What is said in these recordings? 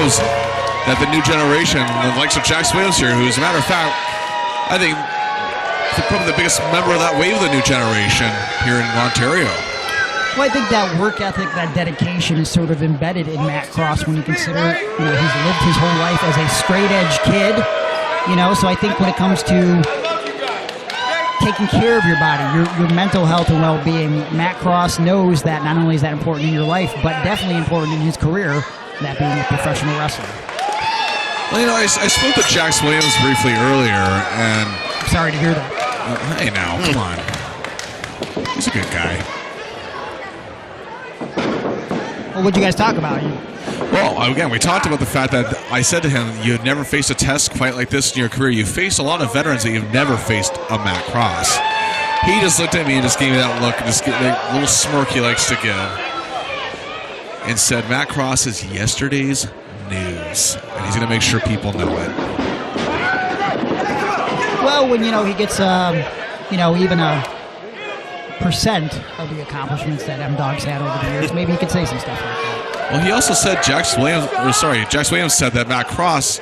knows that the new generation, the likes of Jax Williams here, who, as a matter of fact, I think probably the biggest member of that wave of the new generation here in Ontario. Well, I think that work ethic, that dedication is sort of embedded in Matt Cross when you consider, he's lived his whole life as a straight-edge kid, so I think when it comes to taking care of your body, your mental health and well-being, Matt Cross knows that not only is that important in your life, but definitely important in his career, that being a professional wrestler. Well, I spoke to Jax Williams briefly earlier, and... I'm sorry to hear that. Hey, now, come on. He's a good guy. Well, what'd you guys talk about? Well, again, we talked about the fact that I said to him, you had never faced a test quite like this in your career. You faced a lot of veterans that you've never faced a Matt Cross. He just looked at me and just gave me that look, and just that little smirk he likes to give, and said, Matt Cross is yesterday's news, and he's going to make sure people know it. Well, when, he gets, even a percent of the accomplishments that M-Dog's had over the years, maybe he could say some stuff like that. Well, he also said Jax Williams said that Matt Cross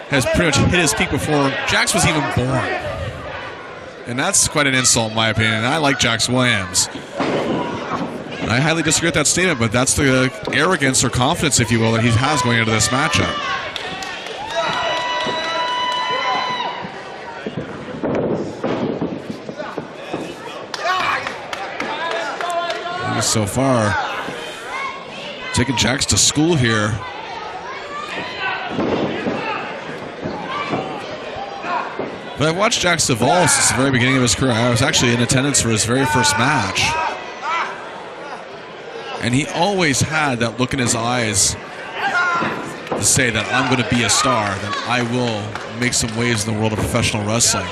has pretty much hit his peak before Jax was even born. And that's quite an insult in my opinion. And I like Jax Williams. And I highly disagree with that statement, but that's the arrogance or confidence, if you will, that he has going into this matchup. So far, taking Jax to school here. But I've watched Jax evolve since the very beginning of his career. I was actually in attendance for his very first match. And he always had that look in his eyes to say that I'm going to be a star, that I will make some waves in the world of professional wrestling.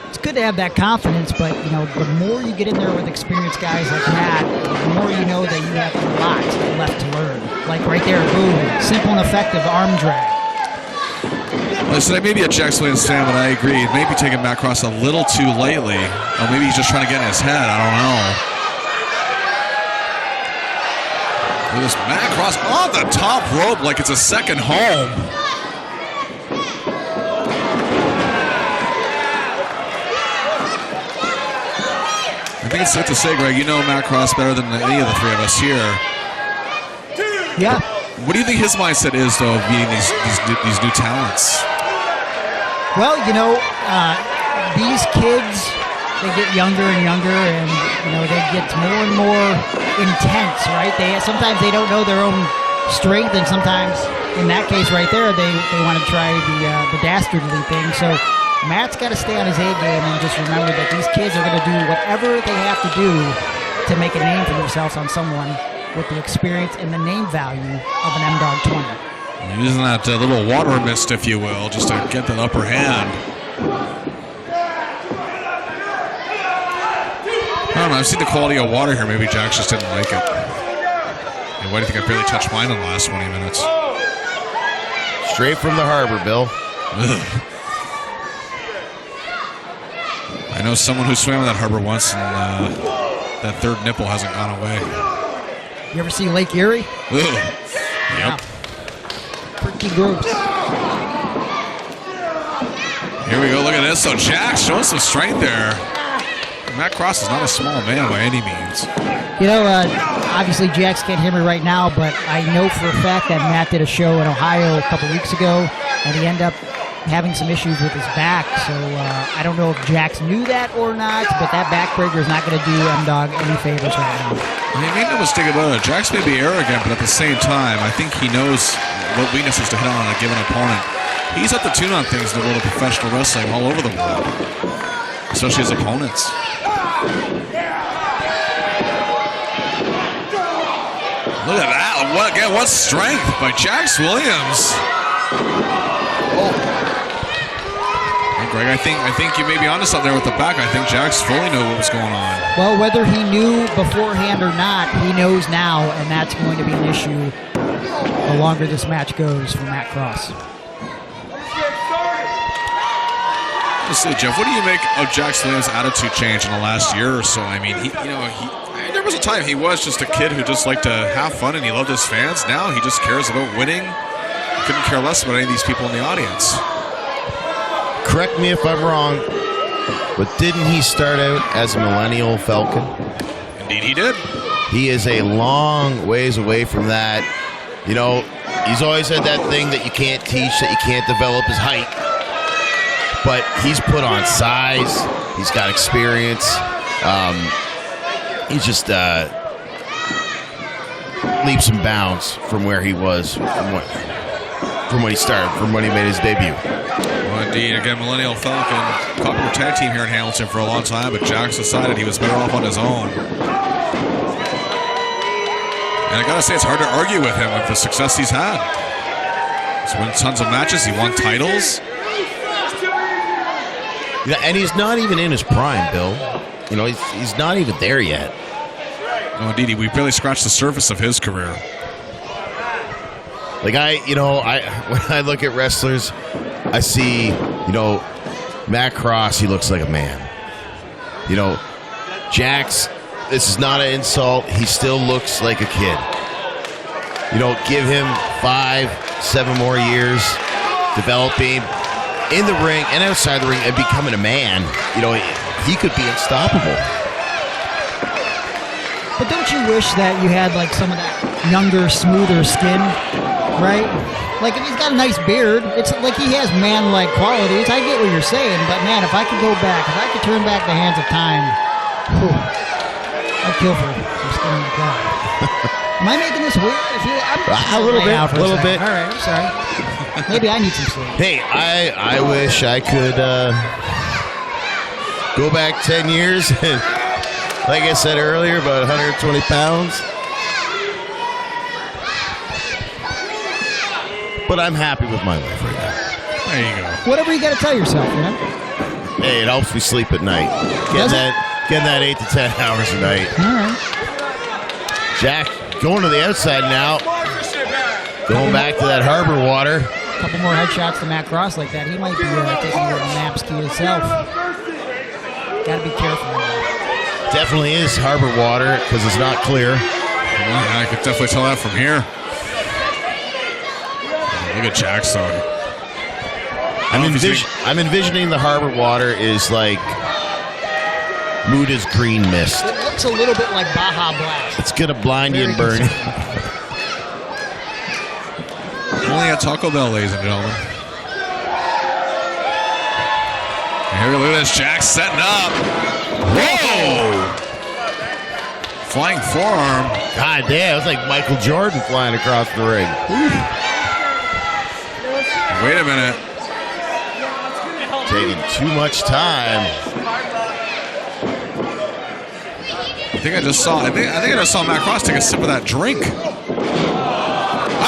It's good to have that confidence, but the more you get in there with experienced guys like Matt, the more you know that you have a lot left to learn. Like right there, boom, simple and effective arm drag. Listen, I may be a Jax Williams fan, but I agree. Maybe taking Matt Cross a little too lightly. Or maybe he's just trying to get in his head. I don't know. Look at this Matt Cross on the top rope like it's a second home. I think it's safe to say, Greg, you know Matt Cross better than any of the three of us here. Yeah. What do you think his mindset is, though, of meeting these new talents? Well, these kids, they get younger and younger, and they get more and more intense, right? Sometimes they don't know their own strength, and sometimes, in that case right there, they want to try the dastardly thing. So Matt's got to stay on his A game and just remember that these kids are going to do whatever they have to do to make a name for themselves on someone with the experience and the name value of an M-Dog 20. Using that little water mist, if you will, just to get that upper hand. I don't know, I've seen the quality of water here. Maybe Jax just didn't like it. And why do you think I barely touched mine in the last 20 minutes? Straight from the harbor, Bill. I know someone who swam in that harbor once, and that third nipple hasn't gone away. You ever see Lake Erie? Ugh. Yep. Pretty gross. Here we go. Look at this. So Jax showing some strength there. Matt Cross is not a small man by any means. Obviously Jax can't hear me right now, but I know for a fact that Matt did a show in Ohio a couple weeks ago, and he ended up having some issues with his back. So I don't know if Jax knew that or not, but that backbreaker is not going to do M-Dog any favors right now. Make no mistake about it. Jax may be arrogant, but at the same time, I think he knows what weaknesses to hit on a given opponent. He's up to tune on things in the world of professional wrestling all over the world, especially his opponents. Look at that. What strength by Jax Williams. Greg, I think you may be onto something there with the back. I think Jax fully knew what was going on. Well, whether he knew beforehand or not, he knows now, and that's going to be an issue the longer this match goes for Matt Cross. Let's see, Jeff, what do you make of Jax Williams' attitude change in the last year or so? I mean, There was a time he was just a kid who just liked to have fun and he loved his fans. Now he just cares about winning. Couldn't care less about any of these people in the audience. Correct me if I'm wrong, but didn't he start out as a millennial Falcon? Indeed he did. He is a long ways away from that. You know, he's always had that thing that you can't teach, that you can't develop his height. But he's put on size. He's got experience. He's just leaps and bounds from where he was, from when he started, from when he made his debut. Well, indeed. Again, Millennial Falcon, popular tag team here in Hamilton for a long time, but Jax decided he was better off on his own. And I gotta say, it's hard to argue with him with the success he's had. He's won tons of matches. He won titles. Yeah, and he's not even in his prime, Bill. You know, he's not even there yet. No, indeed, we barely scratched the surface of his career. Like when I look at wrestlers, I see, Matt Cross, he looks like a man. Jax, this is not an insult. He still looks like a kid. Give him 5-7 more years developing in the ring and outside the ring and becoming a man. He could be unstoppable. But don't you wish that you had like some of that younger, smoother skin, right? Like if he's got a nice beard, it's like he has man-like qualities. I get what you're saying, but man, if I could go back, if I could turn back the hands of time, I'd kill for skin like that. Am I making this weird? A little bit. All right, I'm sorry. Maybe I need some sleep. Hey, I wish I could go back 10 years and, like I said earlier, about 120 pounds. But I'm happy with my life right now. There you go. Whatever you got to tell yourself, man. Hey, it helps me sleep at night. Getting that 8 to 10 hours a night. All right. Jack, going to the outside now. Going back to that harbor water. A couple more headshots to Matt Cross like that. He might be taking over the Mapski himself. Got to be careful. Definitely is harbor water because it's not clear. Yeah, I could definitely tell that from here. Look at Jax, though. I'm envisioning the harbor water is like Muda's green mist. It looks a little bit like Baja Blast. It's going to blind you and burn you. Only at Taco Bell, ladies and gentlemen. And here we look at this. Jax setting up. Whoa! Flying forearm. God damn, it was like Michael Jordan flying across the ring. Wait a minute. Taking too much time. I think I just saw Matt Cross take a sip of that drink. I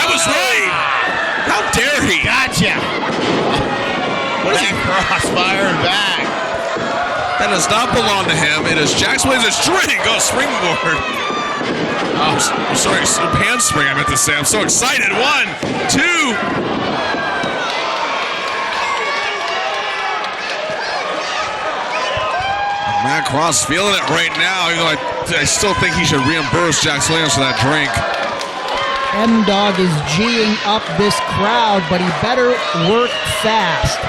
was right. How dare he? Gotcha. What is he crossfiring back? That does not belong to him. It is Jax Williams' drink. Oh, springboard. Oh, I'm sorry, handspring I meant to say. I'm so excited. 1, 2. Matt Cross feeling it right now, even though I still think he should reimburse Jax Williams for that drink. M-Dog is G'ing up this crowd, but he better work fast.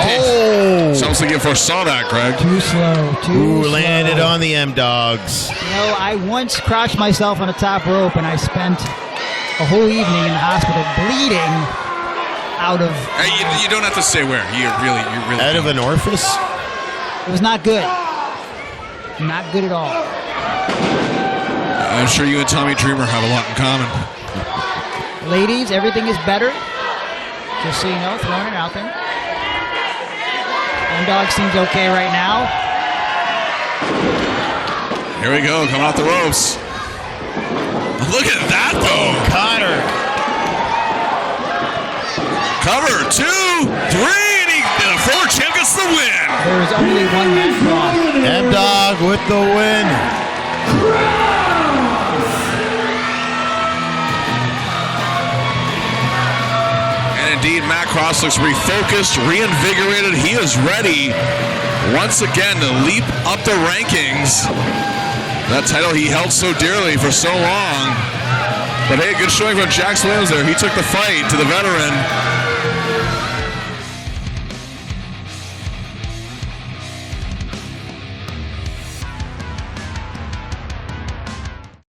Oh! Sounds like you foresaw that, Greg. Too slow, too slow. Landed on the M-Dogs. I once crotched myself on a top rope, and I spent a whole evening in the hospital bleeding out of... Hey, you don't have to say where. You really out of an orifice? It was not good. Not good at all. I'm sure you and Tommy Dreamer have a lot in common. Ladies, everything is better. Just so you know, throwing it out there. M-Dog seems okay right now. Here we go, coming off the ropes. Look at that, though. Connor. Cover, 2, 3, and the former champ gets the win. There is only one Matt Cross. M-Dog with the win. And indeed, Matt Cross looks refocused, reinvigorated. He is ready once again to leap up the rankings. That title he held so dearly for so long. But hey, good showing from Jax Williams there. He took the fight to the veteran.